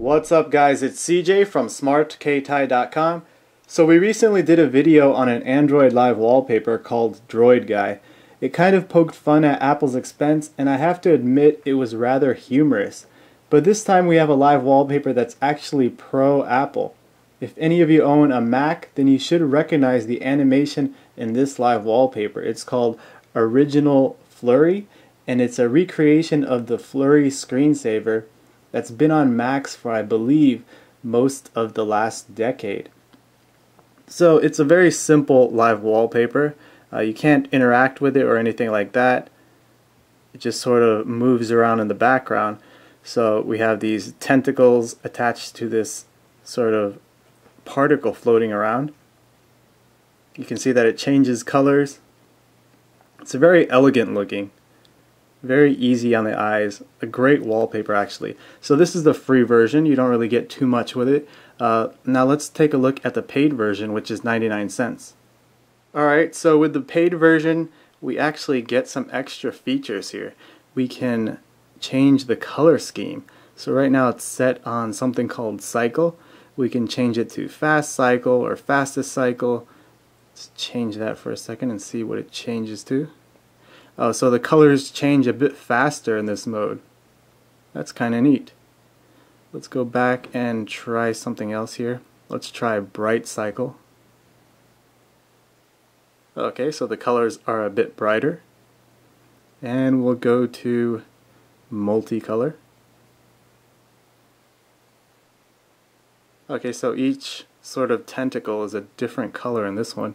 What's up guys, it's CJ from smartktye.com. So we recently did a video on an Android live wallpaper called Droid Guy. It kind of poked fun at Apple's expense, and I have to admit it was rather humorous. But this time we have a live wallpaper that's actually pro Apple. If any of you own a Mac, then you should recognize the animation in this live wallpaper. It's called Original Flurry, and it's a recreation of the Flurry Screensaver that's been on Macs for, I believe, most of the last decade. So it's a very simple live wallpaper. You can't interact with it or anything like that. It just sort of moves around in the background. So we have these tentacles attached to this sort of particle floating around. You can see that it changes colors. It's very elegant looking. Very easy on the eyes. A great wallpaper actually. So this is the free version. You don't really get too much with it. Now let's take a look at the paid version, which is 99 cents. Alright, so with the paid version we actually get some extra features here. We can change the color scheme. So right now it's set on something called cycle. We can change it to fast cycle or fastest cycle. Let's change that for a second and see what it changes to. Oh, so the colors change a bit faster in this mode. That's kind of neat. Let's go back and try something else here. Let's try bright cycle. Okay, so the colors are a bit brighter. And we'll go to multicolor. Okay, so each sort of tentacle is a different color in this one.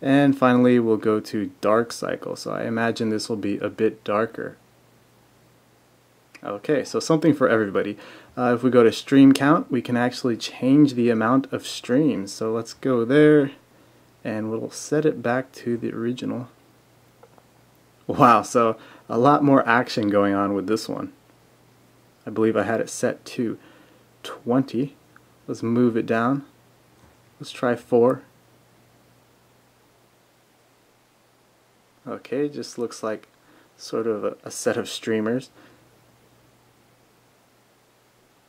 And finally we'll go to dark cycle, so I imagine this will be a bit darker. Okay, so something for everybody. If we go to stream count, we can actually change the amount of streams. So let's go there and we'll set it back to the original. Wow, so a lot more action going on with this one. I believe I had it set to 20. Let's move it down. Let's try 4. Okay, just looks like sort of a set of streamers.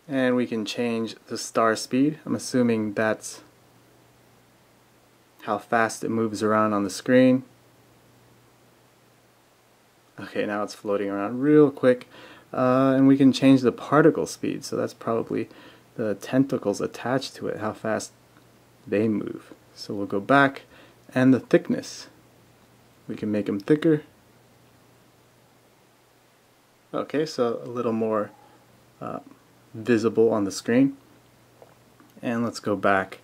And we can change the star speed. I'm assuming that's how fast it moves around on the screen. Okay, now it's floating around real quick. And we can change the particle speed, so that's probably the tentacles attached to it, how fast they move. So we'll go back, and the thickness. We can make them thicker. Okay, so a little more visible on the screen. And let's go back.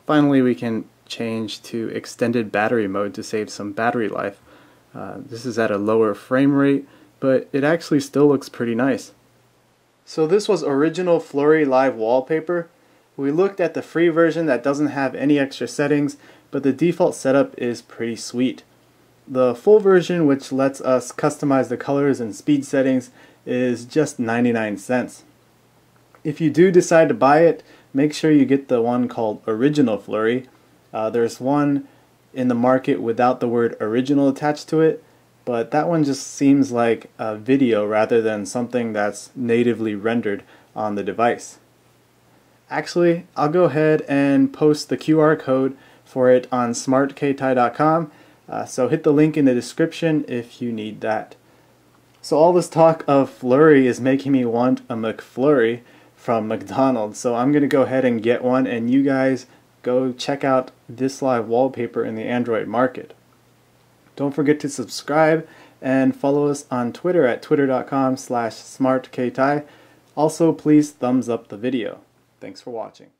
Finally, we can change to extended battery mode to save some battery life. This is at a lower frame rate, but it actually still looks pretty nice. So this was Original Flurry Live Wallpaper. We looked at the free version that doesn't have any extra settings, but the default setup is pretty sweet. The full version, which lets us customize the colors and speed settings, is just 99 cents. If you do decide to buy it, make sure you get the one called Original Flurry. There's one in the market without the word original attached to it, but that one just seems like a video rather than something that's natively rendered on the device. Actually, I'll go ahead and post the QR code for it on smartktye.com. So hit the link in the description if you need that. So all this talk of Flurry is making me want a McFlurry from McDonald's. So I'm going to go ahead and get one, and you guys go check out this live wallpaper in the Android market. Don't forget to subscribe and follow us on Twitter at twitter.com/smartktye. Also, please thumbs up the video. Thanks for watching.